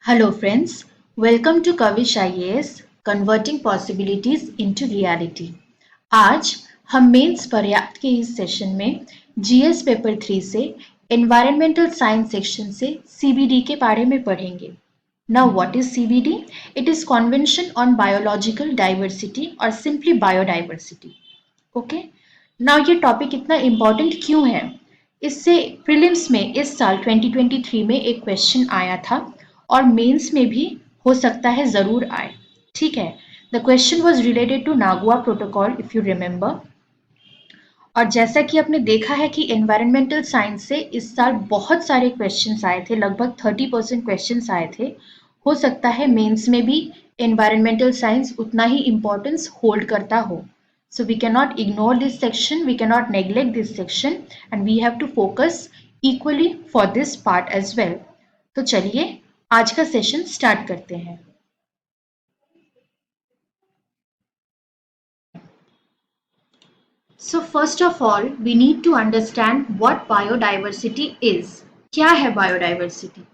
Hello friends, welcome to Kavish IAS Converting Possibilities into Reality। आज हम mains पर्याप्त के इस सेशन में जीएस पेपर 3 से एनवायरमेंटल साइंस सेक्शन से सीबीडी के बारे में पढ़ेंगे। Now what is CBD? It is Convention on Biological Diversity or simply Biodiversity। Okay, now ये टॉपिक इतना इम्पोर्टेंट क्यों है? इससे प्रीलिम्स में इस साल 2023 में एक क्वेश्चन आया था और मेंस में भी हो सकता है ज़रूर आए। ठीक है, the question was related to Nagoya protocol if you remember. और जैसा कि आपने देखा है कि एनवायरमेंटल साइंस से इस साल बहुत सारे क्वेश्चंस आए थे, लगभग 30% क्वेश्चंस आए थे। हो सकता है मेंस में भी एनवायरमेंटल साइंस उतना ही इम्पोर्टेंस होल्ड करता हो। So we cannot ignore this section, we cannot neglect this section and we have to focus equally for this part as well. तो चलिए आज का सेशन स्टार्ट करते हैं। So first of all, we need to understand what biodiversity is. क्या है biodiversity?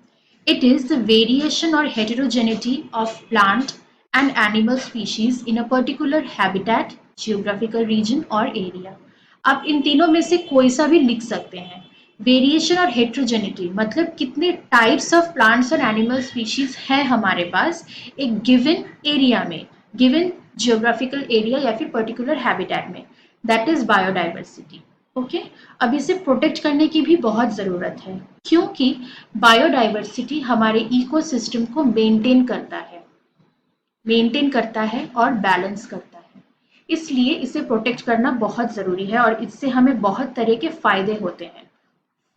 It is the variation or heterogeneity of plant and animal species in a particular habitat, geographical region or area. आप इन तीनों में से कोई सा भी लिख सकते हैं। वेरिएशन और हेट्रोजेनिटी मतलब कितने टाइप्स ऑफ प्लांट्स और एनिमल स्पीशीज है हमारे पास एक गिवन एरिया में, गिवन जियोग्राफिकल एरिया या फिर पर्टिकुलर हैबिटेट में, दैट इज बायोडाइवर्सिटी। ओके, अब इसे प्रोटेक्ट करने की भी बहुत ज़रूरत है क्योंकि बायोडाइवर्सिटी हमारे इकोसिस्टम को मेंटेन करता है और बैलेंस करता है। इसलिए इसे प्रोटेक्ट करना बहुत ज़रूरी है और इससे हमें बहुत तरह के फ़ायदे होते हैं।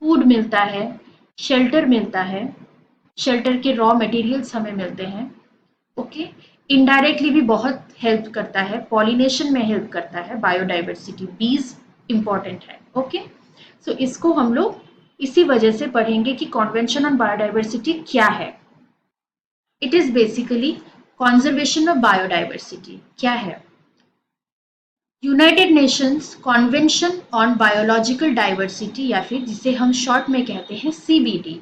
फूड मिलता है, शेल्टर मिलता है, शेल्टर के रॉ मटेरियल्स हमें मिलते हैं। ओके, इनडायरेक्टली भी बहुत हेल्प करता है, पॉलिनेशन में हेल्प करता है बायोडाइवर्सिटी, बीज इंपॉर्टेंट है। ओके, सो इसको हम लोग इसी वजह से पढ़ेंगे कि कॉन्वेंशन ऑन बायोडाइवर्सिटी क्या है। It is basically conservation of biodiversity. क्या है? United Nations convention on biological diversity या फिर जिसे हम शॉर्ट में कहते हैं सीबीडी,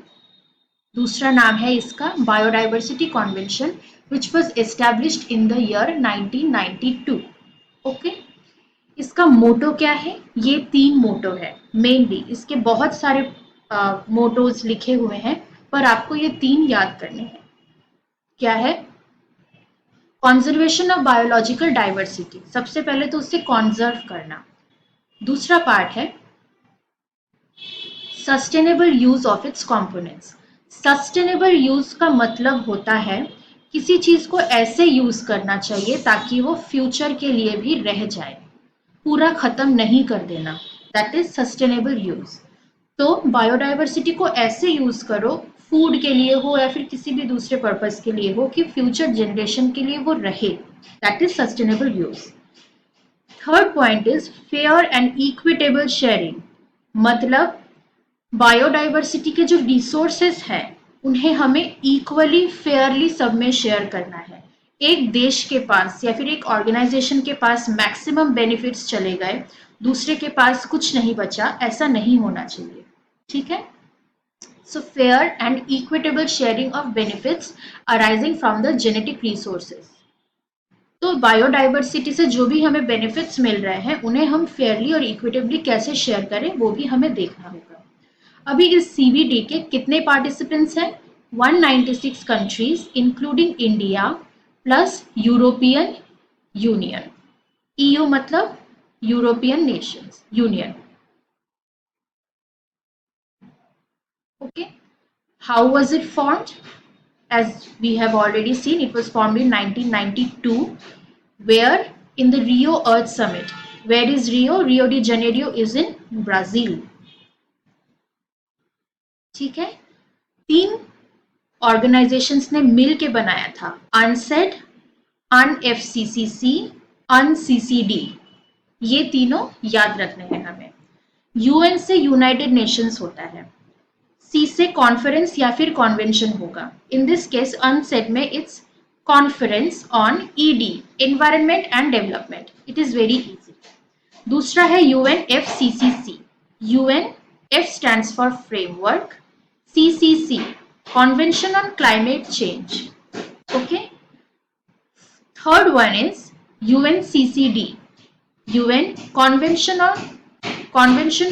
दूसरा नाम है इसका biodiversity convention which was established in the year 1992। Okay, इसका मोटो क्या है? ये 3 मोटो है मेनली, इसके बहुत सारे मोटोज लिखे हुए हैं पर आपको ये 3 याद करने हैं। क्या है? कॉन्जर्वेशन ऑफ बायोलॉजिकल डाइवर्सिटी, सबसे पहले तो उससे कॉन्जर्व करना। दूसरा पार्ट है sustainable use of its components. Sustainable use का मतलब होता है किसी चीज को ऐसे यूज करना चाहिए ताकि वो फ्यूचर के लिए भी रह जाए, पूरा खत्म नहीं कर देना, दैट इज सस्टेनेबल यूज। तो बायोडाइवर्सिटी को ऐसे यूज करो, फूड के लिए हो या फिर किसी भी दूसरे पर्पस के लिए हो, कि फ्यूचर जनरेशन के लिए वो रहे, that is sustainable use. Third point is fair and equitable sharing, मतलब बायोडाइवर्सिटी के जो रिसोर्सेस हैं उन्हें हमें इक्वली फेयरली सब में शेयर करना है। एक देश के पास या फिर एक ऑर्गेनाइजेशन के पास मैक्सिमम बेनिफिट्स चले गए, दूसरे के पास कुछ नहीं बचा, ऐसा नहीं होना चाहिए। ठीक है, so fair and equitable sharing of benefits arising from the genetic resources. तो बायोडाइवर्सिटी से जो भी हमें बेनिफिट्स मिल रहे हैं उन्हें हम फेयरली और इक्विटेबली कैसे शेयर करें वो भी हमें देखना होगा। अभी इस सीबीडी के कितने पार्टिसिपेंट्स हैं? 196 countries including India plus European Union. EU मतलब European nations union. Okay, how was it formed? As we have already seen, it was formed in 1992, where in the Rio Earth Summit. Where is Rio? Rio de Janeiro is in Brazil. ठीक है, 3 organisations ने मिल के बनाया था, unsaid, अनएफसीसीसी, अनसीसीडी। ये तीनों याद रखने हैं हमें। यूएन से यूनाइटेड नेशंस होता है, सी से कॉन्फ्रेंस या फिर कॉन्वेंशन होगा। इन दिस केस अनसेड में it's conference on ED, environment and development. It is very easy. दूसरा है UNFCCC. UN, F stands for framework, CCC Convention on Climate Change. Okay. Third one is UNCCD, UN Convention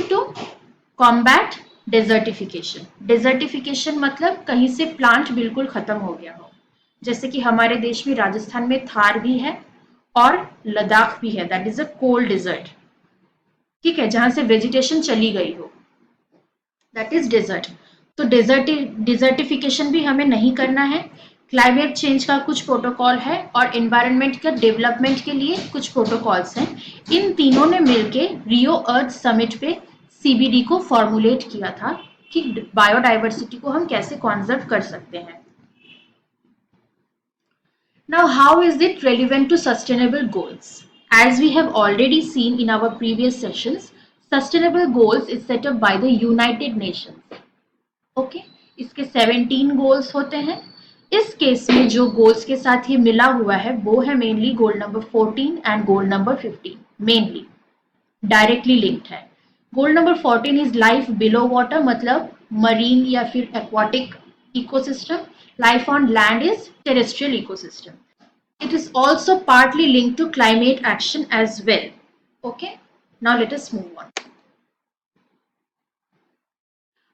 to Combat Desertification. Desertification मतलब कहीं से plant बिल्कुल खत्म हो गया हो, जैसे कि हमारे देश में राजस्थान में थार भी है और लद्दाख भी है, that is a cold desert, ठीक है, जहां से वेजिटेशन चली गई हो, दैट इज डेजर्ट। तो डिजर्टिफिकेशन भी हमें नहीं करना है। क्लाइमेट चेंज का कुछ प्रोटोकॉल है और एनवायरनमेंट का डेवलपमेंट के लिए कुछ प्रोटोकॉल्स हैं। इन तीनों ने मिलके रियो अर्थ समिट पे सीबीडी को फॉर्मुलेट किया था कि बायोडाइवर्सिटी को हम कैसे कॉन्जर्व कर सकते हैं। Now, how is it relevant to sustainable goals? As we have already seen in our previous sessions, sustainable goals is set up by the United Nations. Okay? इसके 17 गोल्स होते हैं। इस केस में जो गोल्स के साथ ये मिला हुआ है वो है mainly goal number 14 and goal number 15, mainly directly linked है। Goal number 14 is life below water, मतलब मरीन या फिर aquatic ecosystem. Life on land is terrestrial ecosystem. It is also partly linked to climate action as well. Okay, now let us move on.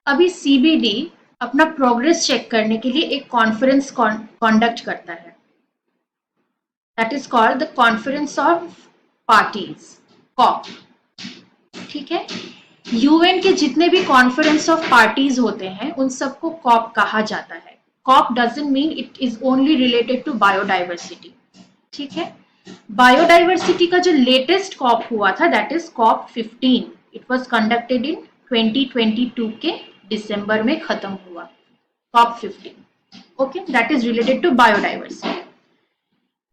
अभी CBD अपना progress check करने के लिए एक conference conduct करता है, that is called the conference of parties, COP. ठीक है, यूएन के जितने भी कॉन्फ्रेंस ऑफ पार्टीज होते हैं उन सबको कॉप कहा जाता है। COP doesn't mean it is only related to biodiversity, ठीक है। बायोडाइवर्सिटी का जो लेटेस्ट कॉप हुआ था that is COP 15, it was conducted in 2022 के दिसंबर में खत्म हुआ, COP 15। Okay, that is related to biodiversity.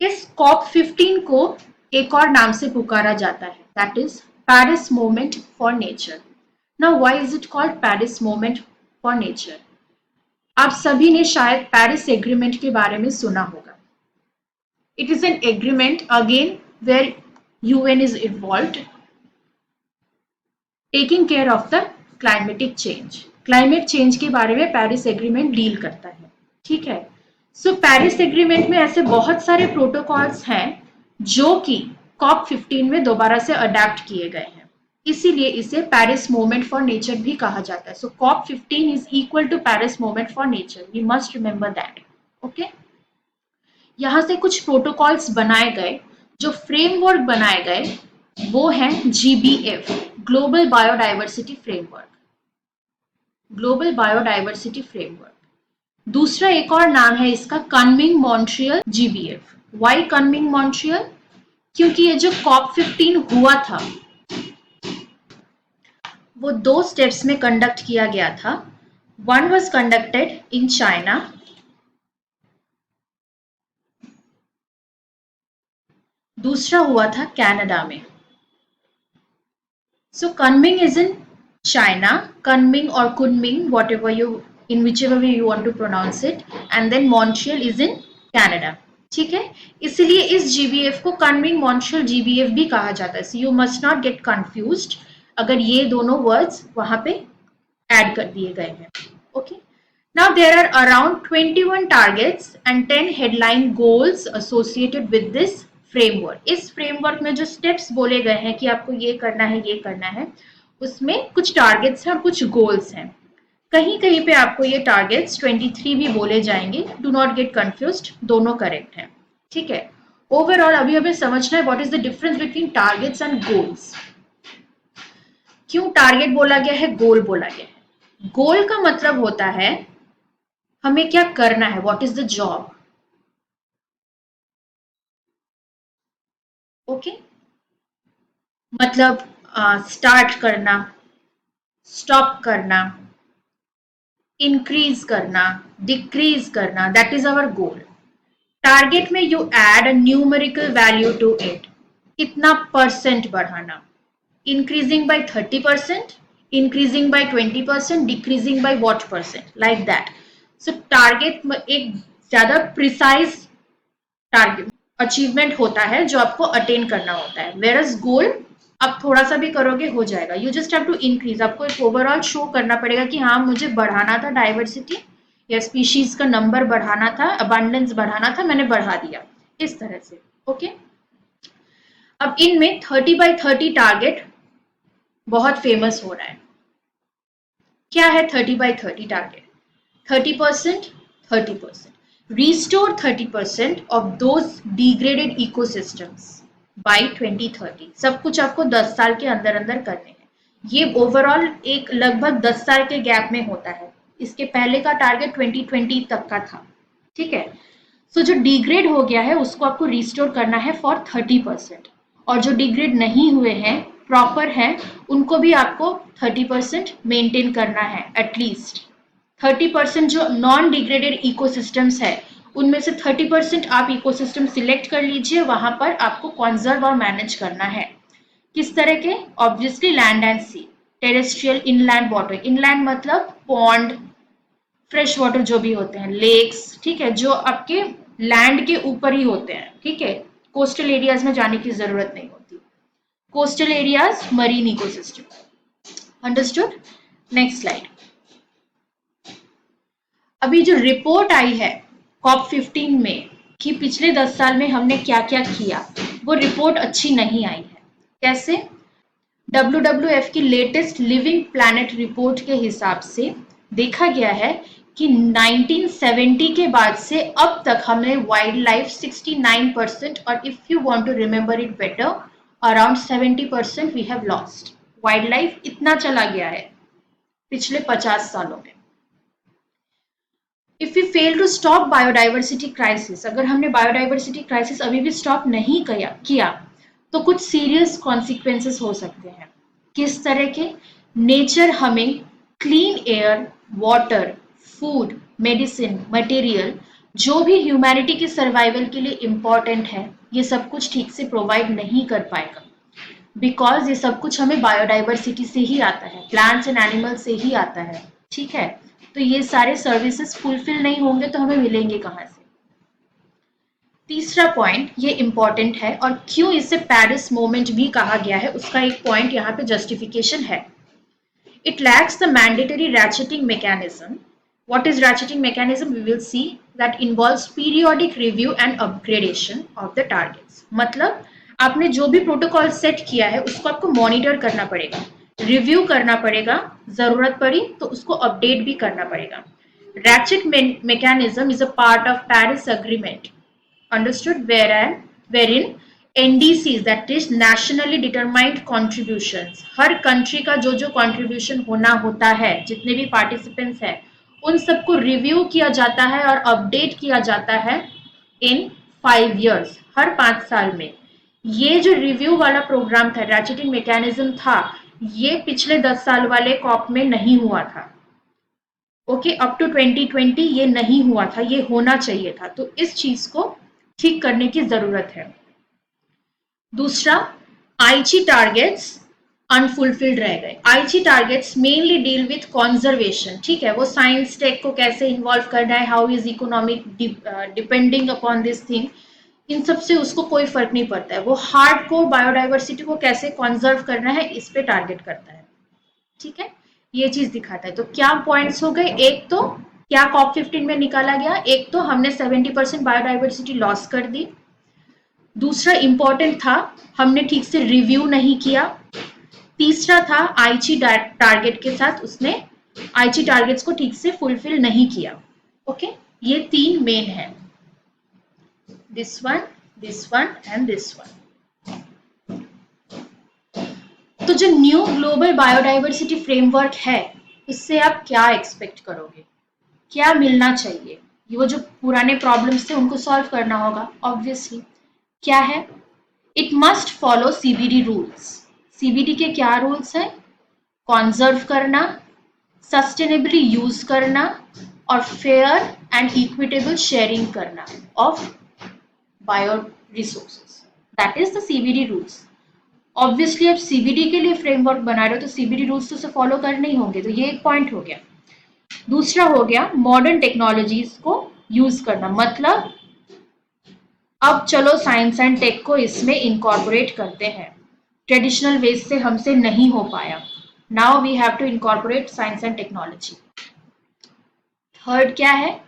इस कॉप 15 को एक और नाम से पुकारा जाता है, that is Paris movement for nature. Now why is it called Paris movement for nature? आप सभी ने शायद पेरिस एग्रीमेंट के बारे में सुना होगा। It is an agreement again where UN is involved, taking care of the climatic change. Climate change के बारे में पेरिस एग्रीमेंट डील करता है, ठीक है। सो पेरिस एग्रीमेंट में ऐसे बहुत सारे प्रोटोकॉल्स हैं जो कि कॉप 15 में दोबारा से अडेप्ट किए गए हैं, इसीलिए इसे पेरिस मूवमेंट फॉर नेचर भी कहा जाता है। So COP 15 is equal to Paris movement for nature, we must remember that. Okay, यहां से कुछ प्रोटोकॉल्स बनाए गए, जो फ्रेमवर्क बनाए गए वो है GBF, global biodiversity framework, global biodiversity framework. दूसरा एक और नाम है इसका Kunming Montreal GBF। Why Kunming Montreal? क्योंकि ये जो कॉप 15 हुआ था वो 2 स्टेप्स में कंडक्ट किया गया था। One was conducted in China, दूसरा हुआ था कनाडा में। सो कनमिंग इज इन चाइना, कनमिंग और Kunming, whatever you in whichever way you want to pronounce it, and then Montreal is in Canada, ठीक है। इसलिए इस GBF को कनमिंग मॉन्ट्रियल GBF भी कहा जाता है। You must not gate confused अगर ये दोनों वर्ड्स वहां पे ऐड कर दिए गए हैं। Okay, now there are around 21 targets and 10 headline goals associated with this framework. इस फ्रेमवर्क में जो स्टेप्स बोले गए हैं कि आपको ये करना है ये करना है, उसमें कुछ टारगेट्स हैं और कुछ गोल्स हैं। कहीं कहीं पे आपको ये टारगेट्स 23 भी बोले जाएंगे, डू नॉट गेट कंफ्यूज्ड, दोनों करेक्ट हैं, ठीक है। ओवरऑल अभी हमें समझना है what is the difference between targets and goals. क्यों टारगेट बोला गया है, गोल बोला गया है? गोल का मतलब होता है हमें क्या करना है, what is the job. Okay, मतलब स्टार्ट करना, स्टॉप करना, इंक्रीज करना, डिक्रीज करना, that is our goal. Target में you add a numerical value to it, कितना परसेंट बढ़ाना, increasing by 30%, increasing by 20%, decreasing by what percent, like that. So target एक ज्यादा प्रिसाइज टारगेट अचीवमेंट होता है जो आपको अटेन करना होता है, वेरस गोल आप थोड़ा सा भी करोगे हो जाएगा। You just have to increase, आपको एक ओवरऑल शो करना पड़ेगा कि हाँ मुझे बढ़ाना था डाइवर्सिटी, या स्पीशीज का नंबर बढ़ाना था, अबंडेंस बढ़ाना था, मैंने बढ़ा दिया, इस तरह से। ओके, अब इनमें 30x30 टारगेट बहुत फेमस हो रहा है। क्या है 30x30 target? 30%, 30%, restore 30% of those degraded ecosystems by 2030। सब कुछ आपको 10 साल के अंदर अंदर करने हैं। ये ओवरऑल एक लगभग 10 साल के गैप में होता है। इसके पहले का टारगेट 2020 तक का था, ठीक है। सो जो डिग्रेड हो गया है उसको आपको रिस्टोर करना है फॉर 30%, और जो डिग्रेड नहीं हुए हैं, प्रॉपर हैं, उनको भी आपको 30% मेंटेन करना है। एटलीस्ट 30% जो नॉन डिग्रेडेड इकोसिस्टम्स है उनमें से 30% आप इकोसिस्टम सिलेक्ट कर लीजिए, वहां पर आपको कंजर्व और मैनेज करना है। किस तरह के? Obviously land and sea, terrestrial, inland water, inland मतलब पॉन्ड, फ्रेश वाटर जो भी होते हैं, लेक्स, ठीक है, जो आपके लैंड के ऊपर ही होते हैं, ठीक है। कोस्टल एरियाज में जाने की जरूरत नहीं होती। Coastal areas, marine ecosystem. Understood? Next slide. अभी जो रिपोर्ट आई है COP15 में कि पिछले 10 साल में हमने क्या क्या किया, वो रिपोर्ट अच्छी नहीं आई है। कैसे? WWF की लेटेस्ट लिविंग प्लैनेट रिपोर्ट के हिसाब से देखा गया है कि 1970 के बाद से अब तक हमने वाइल्ड लाइफ 69%, और if you want to remember it better, around 70% we have lost. Wildlife इतना चला गया है पिछले 50 सालों में। If you fail to stop biodiversity crisis, अगर हमने बायोडाइवर्सिटी क्राइसिस अभी भी स्टॉप नहीं किया तो कुछ सीरियस कॉन्सिक्वेंसेस हो सकते हैं। किस तरह के? नेचर हमें clean air, water, food, medicine, material, जो भी ह्यूमैनिटी की सर्वाइवल के लिए इम्पॉर्टेंट है, ये सब कुछ ठीक से प्रोवाइड नहीं कर पाएगा, बिकॉज ये सब कुछ हमें बायोडाइवर्सिटी से ही आता है, प्लांट्स एंड एनिमल से ही आता है, ठीक है। तो ये सारे सर्विसेज फुलफिल नहीं होंगे तो हमें मिलेंगे कहाँ से? तीसरा पॉइंट, ये इंपॉर्टेंट है, और क्यों इसे पेरिस मोमेंट भी कहा गया है उसका एक पॉइंट यहाँ पे जस्टिफिकेशन है। It lacks the mandatory ratcheting mechanism. What is ratcheting mechanism? We will see that involves periodic review and upgradation of the targets। मतलब आपने जो भी प्रोटोकॉल सेट किया है उसको आपको मॉनिटर करना पड़ेगा, रिव्यू करना पड़ेगा, जरूरत पड़ी तो उसको अपडेट भी करना पड़ेगा। Ratchet mechanism is a part of Paris Agreement, understood, wherein NDCs, that is nationally determined contributions, her country का जो जो कंट्रीब्यूशन होना होता है, जितने भी पार्टिसिपेंट्स हैं, उन सबको रिव्यू किया जाता है और अपडेट किया जाता है इन 5 years, हर 5 साल में। ये जो रिव्यू वाला प्रोग्राम था, रैचेटिंग मैकेनिज्म था, ये पिछले 10 साल वाले कॉप में नहीं हुआ था। ओके, अप टू 2020 ये नहीं हुआ था, ये होना चाहिए था। तो इस चीज को ठीक करने की जरूरत है। दूसरा, आईची टारगेट्स अनफुलफिल्ड रह गए। आईची targets mainly deal with conservation, ठीक है, वो साइंस टेक को कैसे इन्वॉल्व करना है, how is economic depending upon this thing, इन सब से उसको कोई फर्क नहीं पड़ता है। वो हार्ड कोर बायोडाइवर्सिटी को कैसे कॉन्जर्व करना है, इस पे टारगेट करता है, ठीक है, ये चीज दिखाता है। तो क्या पॉइंट्स हो गए? एक तो क्या COP15 में निकाला गया, एक तो हमने 70% बायोडाइवर्सिटी लॉस कर दी। दूसरा इंपॉर्टेंट था, हमने ठीक से रिव्यू नहीं किया। तीसरा था, आईची टारगेट के साथ उसने आईची टारगेट्स को ठीक से फुलफिल नहीं किया। ओके, ये 3 मेन है, this one and this one. तो जो न्यू ग्लोबल बायोडाइवर्सिटी फ्रेमवर्क है, उससे आप क्या एक्सपेक्ट करोगे, क्या मिलना चाहिए? वो जो पुराने प्रॉब्लम्स थे उनको सॉल्व करना होगा ऑब्वियसली। क्या है? It must follow CBD rules. CBD के क्या रूल्स हैं? कॉन्जर्व करना, सस्टेनेबली यूज करना, और फेयर एंड इक्विटेबल शेयरिंग करना of bio resources, that is the CBD rules. Obviously अब CBD के लिए फ्रेमवर्क बना रहे हो तो CBD रूल्स तो उसे फॉलो करने ही होंगे, तो ये एक पॉइंट हो गया। दूसरा हो गया मॉडर्न टेक्नोलॉजीज को यूज करना, मतलब अब चलो साइंस एंड टेक को इसमें इनकॉर्पोरेट करते हैं, ट्रेडिशनल वेज से हमसे नहीं हो पाया, now we have to incorporate science and technology. Third क्या है?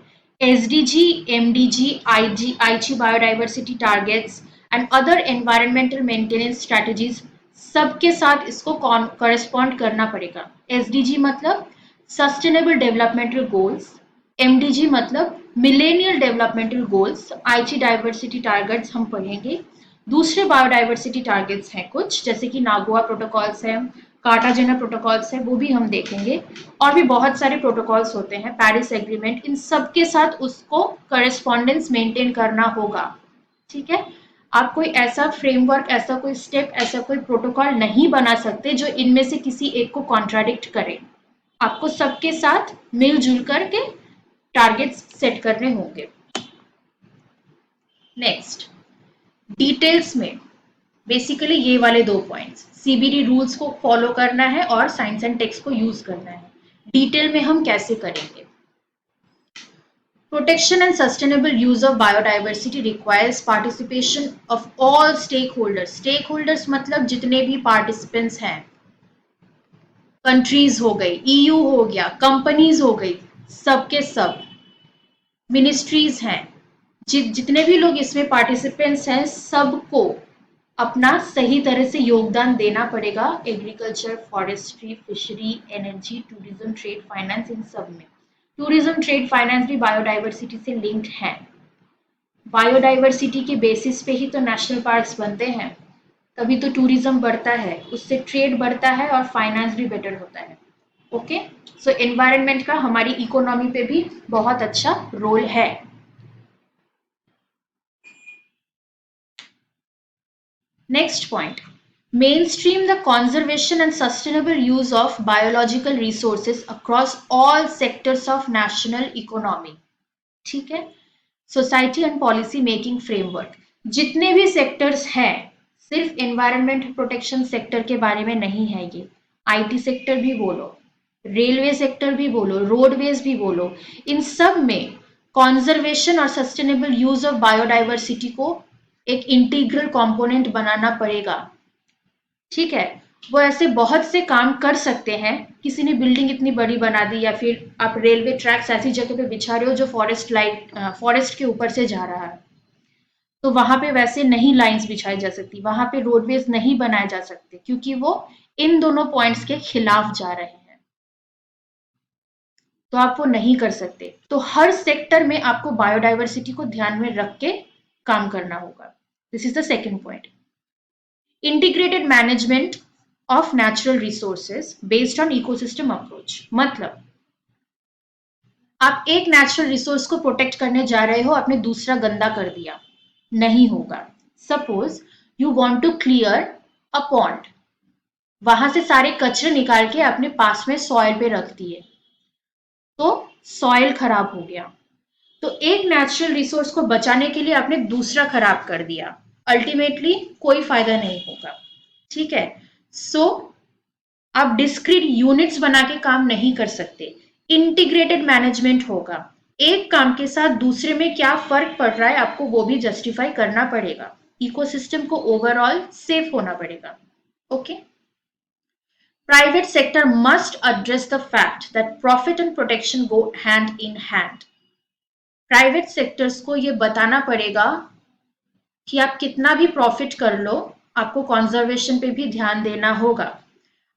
SDG, MDG, Aichi biodiversity targets and other environmental maintenance strategies, सबके साथ इसको करस्पॉन्ड करना पड़ेगा। एसडीजी मतलब सस्टेनेबल डेवलपमेंटल गोल्स, एमडीजी मतलब millennial developmental goals, Aichi diversity targets हम पढ़ेंगे। दूसरे बायोडाइवर्सिटी टारगेट्स हैं कुछ, जैसे कि नागोआ प्रोटोकॉल्स हैं, कार्टाजेना प्रोटोकॉल्स है, वो भी हम देखेंगे। और भी बहुत सारे प्रोटोकॉल्स होते हैं, पेरिस एग्रीमेंट, इन सब के साथ उसको करस्पॉन्डेंस मेंटेन करना होगा। ठीक है? आप कोई ऐसा फ्रेमवर्क, ऐसा कोई स्टेप, ऐसा कोई प्रोटोकॉल नहीं बना सकते जो इनमें से किसी एक को कॉन्ट्राडिक्ट करे। आपको सबके साथ मिलजुल करके टारगेट्स सेट करने होंगे। नेक्स्ट, डिटेल्स में बेसिकली ये वाले दो पॉइंट्स, सीबीडी रूल्स को फॉलो करना है और साइंस एंड टेक्स्ट को यूज करना है। डिटेल में हम कैसे करेंगे? Protection and sustainable use of biodiversity requires participation of all stakeholders. Stakeholders मतलब जितने भी पार्टिसिपेंट्स हैं, कंट्रीज हो गई, ईयू हो गया, कंपनीज हो गई, सबके सब, मिनिस्ट्रीज हैं, जितने भी लोग इसमें पार्टिसिपेंट्स हैं, सबको अपना सही तरह से योगदान देना पड़ेगा। Agriculture, forestry, fishery, energy, tourism, trade, finance, इन सब में। टूरिज्म, ट्रेड, फाइनेंस भी बायोडाइवर्सिटी से लिंक्ड हैं। बायोडाइवर्सिटी के बेसिस पे ही तो नेशनल पार्क्स बनते हैं, तभी तो टूरिज्म बढ़ता है, उससे ट्रेड बढ़ता है और फाइनेंस भी बेटर होता है। ओके, सो एनवायरनमेंट का हमारी इकोनॉमी पे भी बहुत अच्छा रोल है। Next point, mainstream the conservation and sustainable use of biological resources across all sectors of national economy. ठीक है? Society and policy making framework, जितने भी सेक्टर्स हैं, सिर्फ एनवायरनमेंट प्रोटेक्शन सेक्टर के बारे में नहीं है ये। आईटी सेक्टर भी बोलो, रेलवे सेक्टर भी बोलो, रोडवेज भी बोलो, इन सब में कॉन्जर्वेशन और सस्टेनेबल यूज ऑफ बायोडाइवर्सिटी को एक इंटीग्रल कंपोनेंट बनाना पड़ेगा। ठीक है? वो ऐसे बहुत से काम कर सकते हैं। किसी ने बिल्डिंग इतनी बड़ी बना दी, या फिर आप रेलवे ट्रैक्स ऐसी जगह पे बिछा रहे हो जो फॉरेस्ट के ऊपर से जा रहा है, तो वहां पे वैसे नहीं लाइंस बिछाई जा सकती, वहां पे रोडवेज नहीं बनाए जा सकते, क्योंकि वो इन दोनों पॉइंट्स के खिलाफ जा रहे हैं, तो आप वो नहीं कर सकते। तो हर सेक्टर में आपको बायोडाइवर्सिटी को ध्यान में रख के काम करना होगा। This is the second point. Integrated management of natural resources based on ecosystem approach, मतलब आप एक नेचुरल रिसोर्स को प्रोटेक्ट करने जा रहे हो, आपने दूसरा गंदा कर दिया, नहीं होगा। Suppose you want to clear a pond, वहां से सारे कचरे निकाल के अपने पास में सॉइल पे रख दिए, तो सॉइल खराब हो गया। तो एक नेचुरल रिसोर्स को बचाने के लिए आपने दूसरा खराब कर दिया, अल्टीमेटली कोई फायदा नहीं होगा। ठीक है? सो आप डिस्क्रीट यूनिट्स बना के काम नहीं कर सकते, इंटीग्रेटेड मैनेजमेंट होगा। एक काम के साथ दूसरे में क्या फर्क पड़ रहा है, आपको वो भी जस्टिफाई करना पड़ेगा। इकोसिस्टम को ओवरऑल सेफ होना पड़ेगा। Okay, private sector must address the fact that profit and protection go hand in hand. Private sectors को ये बताना पड़ेगा कि आप कितना भी प्रॉफिट कर लो, आपको कंजर्वेशन पे भी ध्यान देना होगा।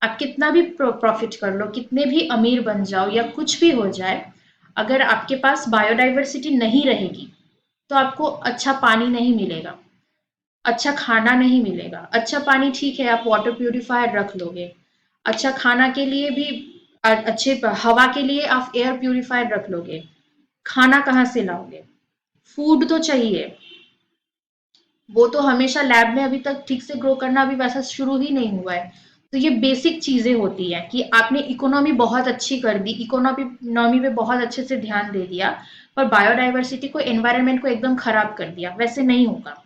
आप कितना भी प्रॉफिट कर लो, कितने भी अमीर बन जाओ या कुछ भी हो जाए, अगर आपके पास बायोडाइवर्सिटी नहीं रहेगी तो आपको अच्छा पानी नहीं मिलेगा, अच्छा खाना नहीं मिलेगा। अच्छा पानी ठीक है, आप वाटर प्यूरिफायर रख लोगे, अच्छा खाना के लिए भी, अच्छे हवा के लिए आप एयर प्यूरिफायर रख लोगे, खाना कहाँ से लाओगे? फूड तो चाहिए, वो तो हमेशा लैब में अभी तक ठीक से ग्रो करना अभी वैसा शुरू ही नहीं हुआ है। तो ये बेसिक चीजें होती हैं कि आपने इकोनॉमी बहुत अच्छी कर दी, इकोनॉमी पे बहुत अच्छे से ध्यान दे दिया, पर बायोडाइवर्सिटी को, एनवायरनमेंट को एकदम खराब कर दिया, वैसे नहीं होगा।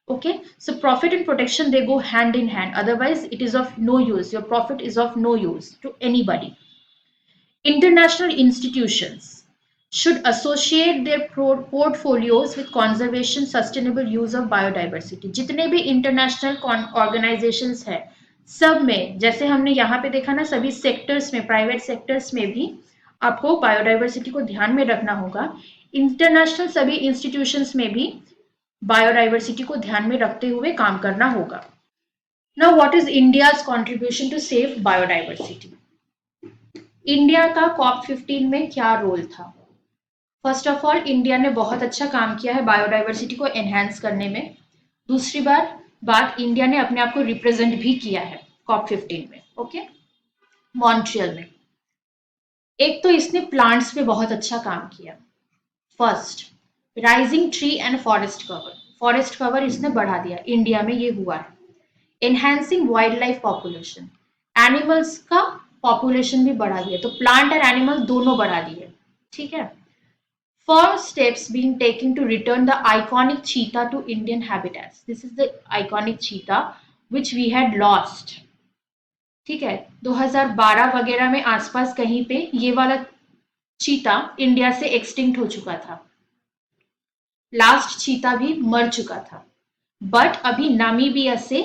Okay, so profit and protection, they go hand in hand, otherwise it is of no use, your profit is of no use to anybody. International institutions should associate their portfolios with conservation, sustainable use of biodiversity. जितने भी international organizations हैं, सब में, जैसे हमने यहाँ पे देखा ना, सभी सेक्टर्स में, प्राइवेट सेक्टर्स में भी आपको बायोडाइवर्सिटी को ध्यान में रखना होगा। इंटरनेशनल सभी इंस्टीट्यूशंस में भी बायोडाइवर्सिटी को ध्यान में रखते हुए काम करना होगा। Now what is India's contribution to save biodiversity? India का COP15 में क्या रोल था? फर्स्ट ऑफ ऑल, इंडिया ने बहुत अच्छा काम किया है बायोडाइवर्सिटी को एनहांस करने में। दूसरी बात, इंडिया ने अपने आप को रिप्रेजेंट भी किया है COP15 में, ओके, मॉन्ट्रियल में। एक तो इसने प्लांट्स पे बहुत अच्छा काम किया। First, rising tree and forest cover इसने बढ़ा दिया, इंडिया में ये हुआ है। Enhancing wild life population, animals का पॉपुलेशन भी बढ़ा दिया, तो प्लांट और एनिमल दोनों बढ़ा दिए, ठीक है। Firm steps being taken to return the iconic cheetah to Indian habitats. This is the iconic cheetah which we had lost. ठीक है, 2012 वगैरह में आसपास कहीं पे ये वाला चीता इंडिया से एक्सटिंक्ट हो चुका था। लास्ट चीता भी मर चुका था, बट अभी नामीबिया से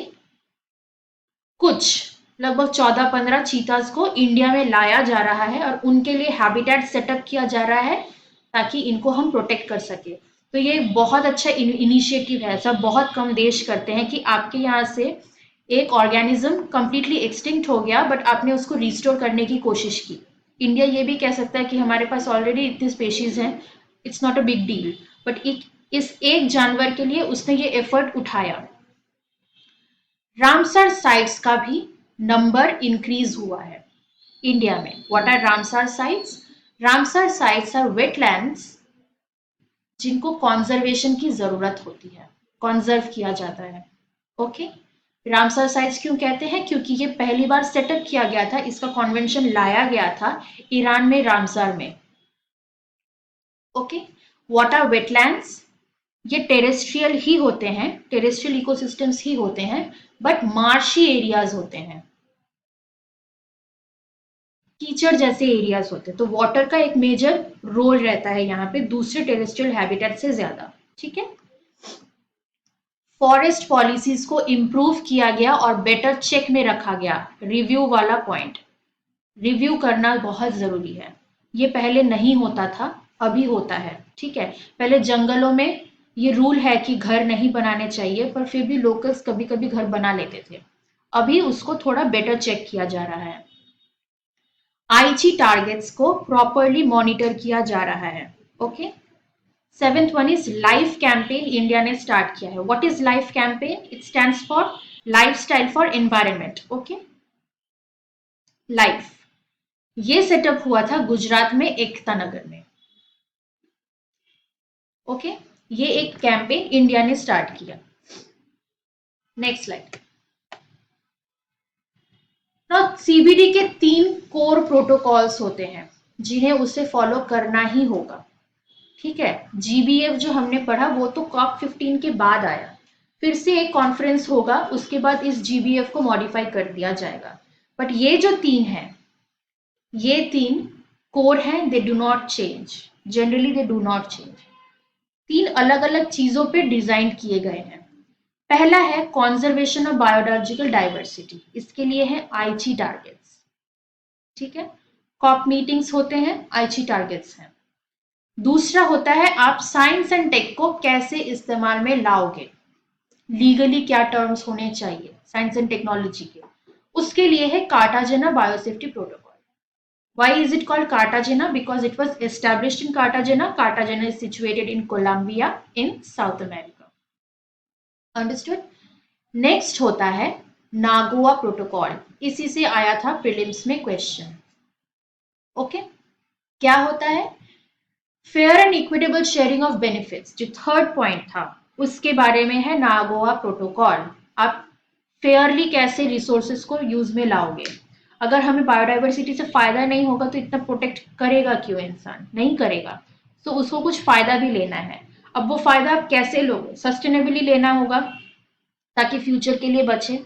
कुछ लगभग 14-15 चीतास को इंडिया में लाया जा रहा है और उनके लिए हैबिटेट सेटअप किया जा रहा है ताकि इनको हम प्रोटेक्ट कर सके। तो ये बहुत अच्छा इनिशिएटिव है। ऐसा बहुत कम देश करते हैं कि आपके यहाँ से एक ऑर्गेनिज्म कंप्लीटली एक्सटिंक्ट हो गया बट आपने उसको रिस्टोर करने की कोशिश की। इंडिया ये भी कह सकता है कि हमारे पास ऑलरेडी इतनी स्पेशीज हैं, it's not a big deal, but इस एक जानवर के लिए उसने ये एफर्ट उठाया। रामसर साइट्स का भी नंबर इंक्रीज हुआ है इंडिया में। What are Ramsar sites? Ramsar sites are wetlands जिनको कॉन्जर्वेशन की जरूरत होती है, कॉन्जर्व किया जाता है, ओके। रामसर साइट्स क्यों कहते हैं? क्योंकि ये पहली बार सेटअप किया गया था, इसका कॉन्वेंशन लाया गया था ईरान में, रामसर में, ओके। What are wetlands? ये टेरेस्ट्रियल ही होते हैं, टेरेस्ट्रियल इकोसिस्टम्स ही होते हैं, बट मार्शी एरियाज होते हैं, कीचड़ जैसे एरियाज होते हैं। तो वाटर का एक मेजर रोल रहता है यहाँ पे दूसरे टेरेस्ट्रियल हैबिटेट से ज्यादा, ठीक है। फॉरेस्ट पॉलिसीज को इम्प्रूव किया गया और बेटर चेक में रखा गया। रिव्यू वाला पॉइंट, रिव्यू करना बहुत जरूरी है। ये पहले नहीं होता था, अभी होता है, ठीक है। पहले जंगलों में ये रूल है कि घर नहीं बनाने चाहिए, पर फिर भी लोकल्स कभी कभी घर बना लेते थे। अभी उसको थोड़ा बेटर चेक किया जा रहा है। आईजी टारगेट्स को प्रॉपरली मॉनिटर किया जा रहा है, okay. Seventh one is life campaign, India ने स्टार्ट किया है। What is life campaign? It stands for lifestyle for environment, okay. Life, ये सेटअप हुआ था गुजरात में, एकता नगर में, ओके। ये एक कैंपेन इंडिया ने स्टार्ट किया। Next slide. नाउ सीबीडी के 3 कोर प्रोटोकॉल्स होते हैं जिन्हें उसे फॉलो करना ही होगा, ठीक है। जीबीएफ जो हमने पढ़ा वो तो COP15 के बाद आया, फिर से एक कॉन्फ्रेंस होगा, उसके बाद इस जीबीएफ को मॉडिफाई कर दिया जाएगा। बट ये जो 3 हैं, ये 3 कोर हैं, they do not change, generally they do not change. 3 अलग अलग चीजों पे डिजाइन किए गए हैं। पहला है कॉन्जर्वेशन ऑफ बायोलॉजिकल डाइवर्सिटी, इसके लिए है आईजी टारगेट्स, ठीक है। कॉप मीटिंग्स होते हैं, आईजी टारगेट्स हैं। दूसरा होता है आप साइंस एंड टेक को कैसे इस्तेमाल में लाओगे, लीगली क्या टर्म्स होने चाहिए साइंस एंड टेक्नोलॉजी के, उसके लिए है Cartagena biosafety protocol. Why is it called Cartagena? Because it was established in Cartagena. Cartagena is situated in Colombia in South America. Understood? Next होता है नागोआ प्रोटोकॉल, इसी से आया था प्रीलिम्स में क्वेश्चन, ओके। क्या होता है? Fair and equitable sharing of benefits, जो थर्ड पॉइंट था उसके बारे में है नागोआ प्रोटोकॉल। आप फेयरली कैसे रिसोर्सेज को यूज में लाओगे। अगर हमें बायोडाइवर्सिटी से फायदा नहीं होगा तो इतना प्रोटेक्ट करेगा क्यों इंसान? नहीं करेगा। तो उसको कुछ फायदा भी लेना है। अब वो फायदा आप कैसे लोगे? सस्टेनेबली लेना होगा ताकि फ्यूचर के लिए बचे।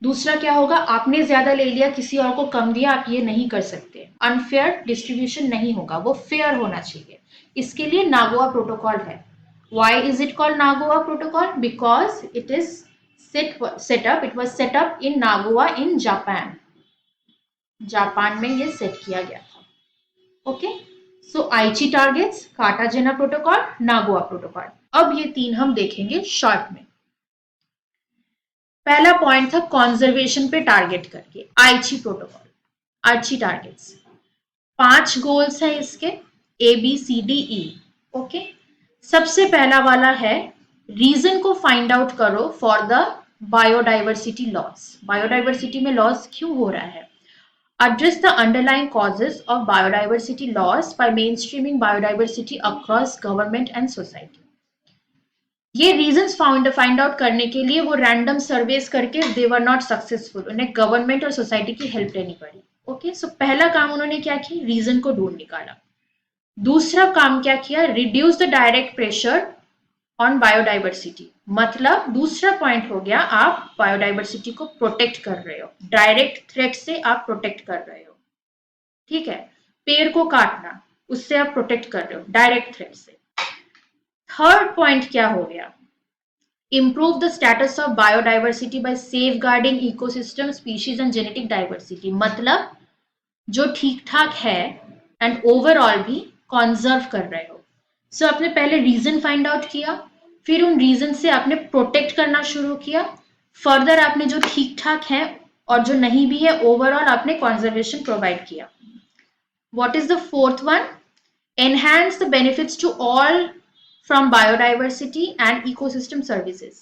दूसरा क्या होगा? आपने ज्यादा ले लिया, किसी और को कम दिया, आप ये नहीं कर सकते। अनफेयर डिस्ट्रीब्यूशन नहीं होगा, वो फेयर होना चाहिए। इसके लिए नागोआ प्रोटोकॉल है। Why is it called Nagoya Protocol? Because it is it was set up in Nagoya in Japan. Japan में ये सेट किया गया था। ओके, सो आईची targets, Cartagena protocol, Nagoa protocol. अब ये तीन हम देखेंगे शॉर्ट में। पहला पॉइंट था कॉन्जर्वेशन पे टारगेट करके आईची प्रोटोकॉल, आईची टारगेट्स। 5 गोल्स हैं इसके, ABCDE। ओके, सबसे पहला वाला है रीजन को फाइंड आउट करो for the biodiversity loss. Biodiversity में लॉस क्यों हो रहा है? Address the underlying causes of biodiversity loss by mainstreaming biodiversity across government and society. ये रीजंस फाइंड आउट करने के लिए वो रैंडम सर्वेस करके दे वर नॉट सक्सेसफुल, उन्हें गवर्नमेंट और सोसाइटी की हेल्प लेनी पड़ी। ओके, सो पहला काम उन्होंने क्या किया, रीजन को ढूंढ निकाला। दूसरा काम क्या किया, reduce the direct pressure on biodiversity. मतलब दूसरा पॉइंट हो गया, आप बायोडाइवर्सिटी को प्रोटेक्ट कर रहे हो, डायरेक्ट थ्रेट से आप प्रोटेक्ट कर रहे हो। ठीक है, पेड़ को काटना, उससे आप प्रोटेक्ट कर रहे हो डायरेक्ट थ्रेट से। थर्ड पॉइंट क्या हो गया, improve the status of biodiversity by safeguarding ecosystem species and genetic diversity। मतलब जो ठीक ठाक है एंड ओवरऑल भी कॉन्जर्व कर रहे हो। सो आपने पहले रीजन फाइंड आउट किया, फिर उन रीजन से आपने प्रोटेक्ट करना शुरू किया, फर्दर आपने जो ठीक ठाक है और जो नहीं भी है ओवरऑल आपने कॉन्जर्वेशन प्रोवाइड किया। What is the fourth one? Enhance the benefits to all from biodiversity and ecosystem services।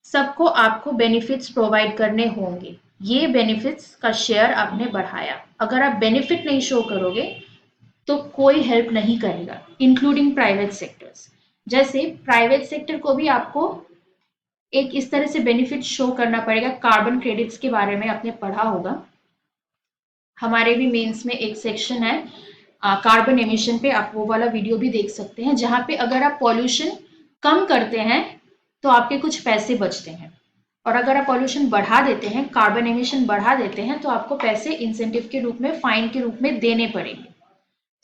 सबको आपको बेनिफिट्स प्रोवाइड करने होंगे, ये बेनिफिट्स का शेयर आपने बढ़ाया। अगर आप बेनिफिट नहीं शो करोगे तो कोई हेल्प नहीं करेगा, इंक्लूडिंग प्राइवेट सेक्टर्स। जैसे प्राइवेट सेक्टर को भी आपको एक इस तरह से बेनिफिट शो करना पड़ेगा। कार्बन क्रेडिट्स के बारे में आपने पढ़ा होगा, हमारे भी मेंस में एक सेक्शन है कार्बन एमिशन पे, आप वो वाला वीडियो भी देख सकते हैं, जहाँ पे अगर आप पॉल्यूशन कम करते हैं तो आपके कुछ पैसे बचते हैं, और अगर आप पॉल्यूशन बढ़ा देते हैं, कार्बन एमिशन बढ़ा देते हैं, तो आपको पैसे इंसेंटिव के रूप में, फाइन के रूप में देने पड़ेंगे।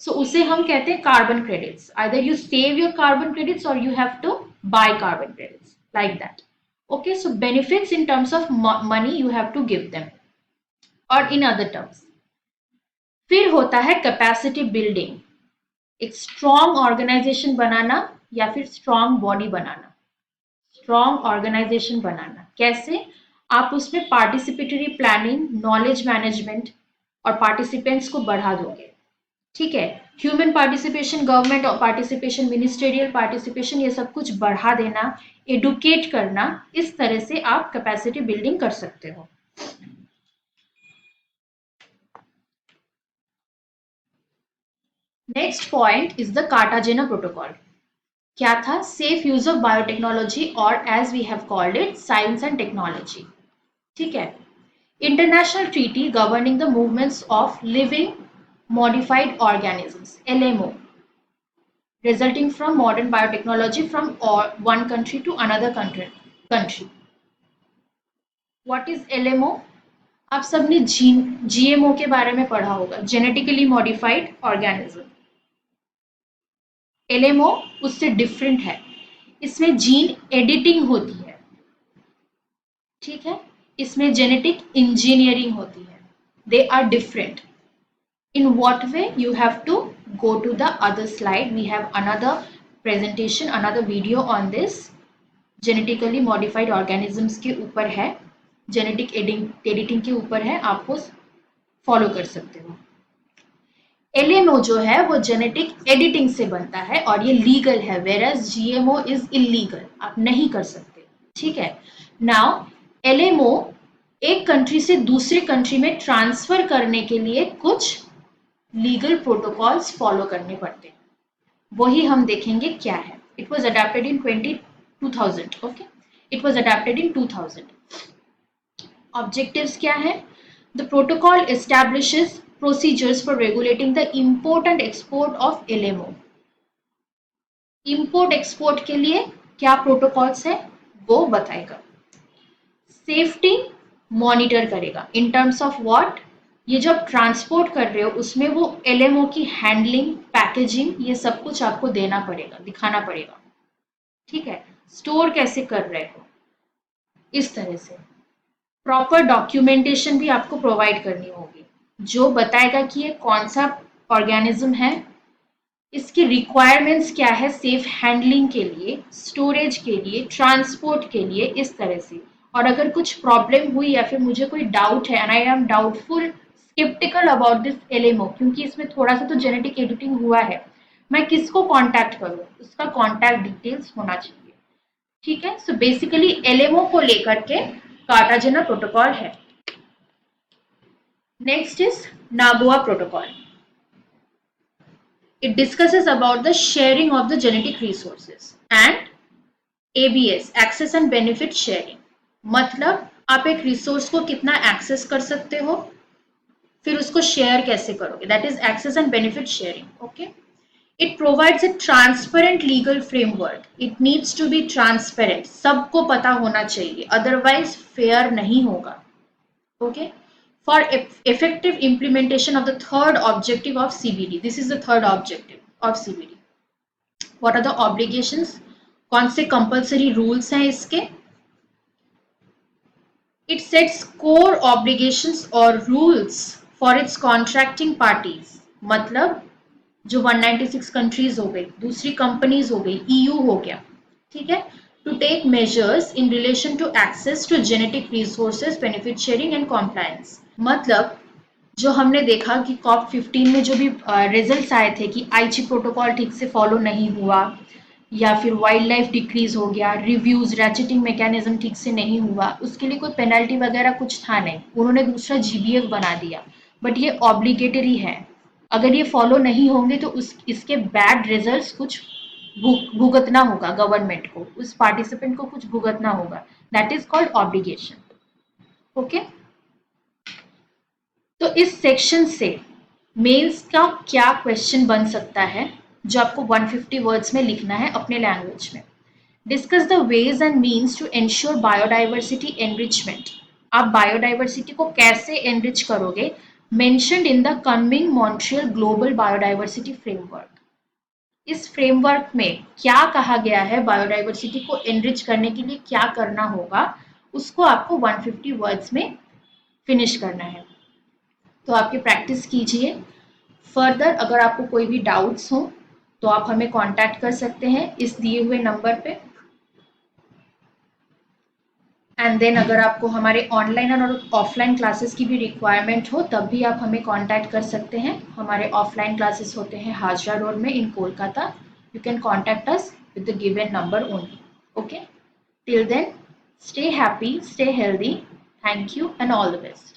सो उसे हम कहते हैं carbon credits. Either you save your carbon credits और you have to buy carbon credits, like that. Okay, so benefits in terms of money you have to give them, और इन अदर टर्म्स। फिर होता है capacity building, एक strong organisation बनाना या फिर strong body बनाना। स्ट्रॉन्ग ऑर्गेनाइजेशन बनाना कैसे? आप उसमें पार्टिसिपेटरी प्लानिंग, नॉलेज मैनेजमेंट और पार्टिसिपेंट्स को बढ़ा दोगे। ठीक है, human participation, government participation, ministerial participation, ये सब कुछ बढ़ा देना, एडुकेट करना, इस तरह से आप कैपेसिटी बिल्डिंग कर सकते हो। Next point is the Cartagena protocol. क्या था? सेफ यूज ऑफ बायोटेक्नोलॉजी, और as we have called it science and technology. ठीक है, international treaty governing the movements of living modified organisms, LMO, resulting from modern biotechnology from one country to another country। What is LMO? आप सबने GMO के बारे में पढ़ा होगा, genetically modified organism. LMO उससे डिफरेंट है, इसमें जीन एडिटिंग होती है। ठीक है, इसमें जेनेटिक इंजीनियरिंग होती है। They are different. In what way? You have to go to the other slide. We have another presentation, another video on this. Genetically modified organisms के ऊपर है, जेनेटिक एडिटिंग के ऊपर है, आप वो फॉलो कर सकते हो। LMO जो है वो जेनेटिक एडिटिंग से बनता है और ये लीगल है, whereas GMO इज इलीगल, आप नहीं कर सकते। ठीक है, नाउ LMO एक कंट्री से दूसरे कंट्री में ट्रांसफर करने के लिए कुछ लीगल प्रोटोकॉल्स फॉलो करने पड़ते हैं, वही हम देखेंगे क्या है। It was adapted in 2000। Okay, it was adapted in 2000। Objectives क्या है? The protocol establishes procedures for regulating the import and export of LMO। Import export के लिए क्या प्रोटोकॉल्स है वो बताएगा। सेफ्टी मॉनिटर करेगा इन टर्म्स ऑफ व्हाट? ये जब ट्रांसपोर्ट कर रहे हो उसमें वो LMO की हैंडलिंग, पैकेजिंग, ये सब कुछ आपको देना पड़ेगा, दिखाना पड़ेगा। ठीक है, स्टोर कैसे कर रहे हो, इस तरह से। प्रॉपर डॉक्यूमेंटेशन भी आपको प्रोवाइड करनी होगी, जो बताएगा कि ये कौन सा ऑर्गेनिज्म है, इसकी रिक्वायरमेंट्स क्या है सेफ हैंडलिंग के लिए, स्टोरेज के लिए, ट्रांसपोर्ट के लिए, इस तरह से। और अगर कुछ प्रॉब्लम हुई या फिर मुझे कोई डाउट है and I am doubtful sceptical about this LMO, क्योंकि इसमें थोड़ा सा तो जेनेटिक एडिटिंग हुआ है, मैं किसको कांटेक्ट करूं, उसका कांटेक्ट डिटेल्स होना चाहिए। ठीक है, सो बेसिकली एलएमओ को लेकर के कार्टाजेना प्रोटोकॉल है। Next is Nagoa protocol. It discusses about the sharing of the genetic resources and ABS, access and benefit sharing. मतलब आप एक रिसोर्स को कितना एक्सेस कर सकते हो, फिर उसको शेयर कैसे करोगे, that is access and benefit sharing. Okay, it provides a transparent legal framework. It needs to be transparent, सबको पता होना चाहिए, अदरवाइज फेयर नहीं होगा. Okay, for effective implementation of the third objective of CBD. This is the third objective of CBD. What are the obligations? कौन से compulsory rules हैं इसके? It sets core obligations or rules for its contracting parties. मतलब जो 196 countries हो गई, दूसरी companies हो गई, EU हो गया, ठीक है, to take measures in relation to access to genetic resources, benefit sharing and compliance. मतलब जो हमने देखा कि कॉप 15 में जो भी रिजल्ट्स आए थे कि आईची प्रोटोकॉल ठीक से फॉलो नहीं हुआ या फिर वाइल्ड लाइफ डिक्रीज हो गया, रिव्यूज रैचेटिंग मैकेनिज्म ठीक से नहीं हुआ, उसके लिए कोई पेनल्टी वगैरह कुछ था नहीं, उन्होंने दूसरा जीबीएफ बना दिया. बट ये ऑब्लिगेटरी है, अगर ये फॉलो नहीं होंगे तो इसके बैड रिजल्ट्स कुछ भुगतना होगा गवर्नमेंट को, उस पार्टिसिपेंट को कुछ भुगतना होगा. That is called obligation. Okay, तो इस सेक्शन से मेंस का क्या क्वेश्चन बन सकता है जो आपको 150 वर्ड्स में लिखना है अपने लैंग्वेज में. Discuss the ways and means to ensure biodiversity enrichment. आप बायोडाइवर्सिटी को कैसे एनरिच करोगे, mentioned in the coming Montreal global biodiversity framework. इस फ्रेमवर्क में क्या कहा गया है, बायोडाइवर्सिटी को एनरिच करने के लिए क्या करना होगा, उसको आपको 150 वर्ड्स में फिनिश करना है. तो आपकी प्रैक्टिस कीजिए. फर्दर अगर आपको कोई भी डाउट्स हो तो आप हमें कांटेक्ट कर सकते हैं इस दिए हुए नंबर पे. एंड देन अगर आपको हमारे ऑनलाइन और ऑफलाइन क्लासेस की भी रिक्वायरमेंट हो तब भी आप हमें कांटेक्ट कर सकते हैं. हमारे ऑफलाइन क्लासेस होते हैं हाजरा रोड में in Kolkata. You can contact us with the given number only. Okay, till then stay happy, stay healthy. Thank you and all the best.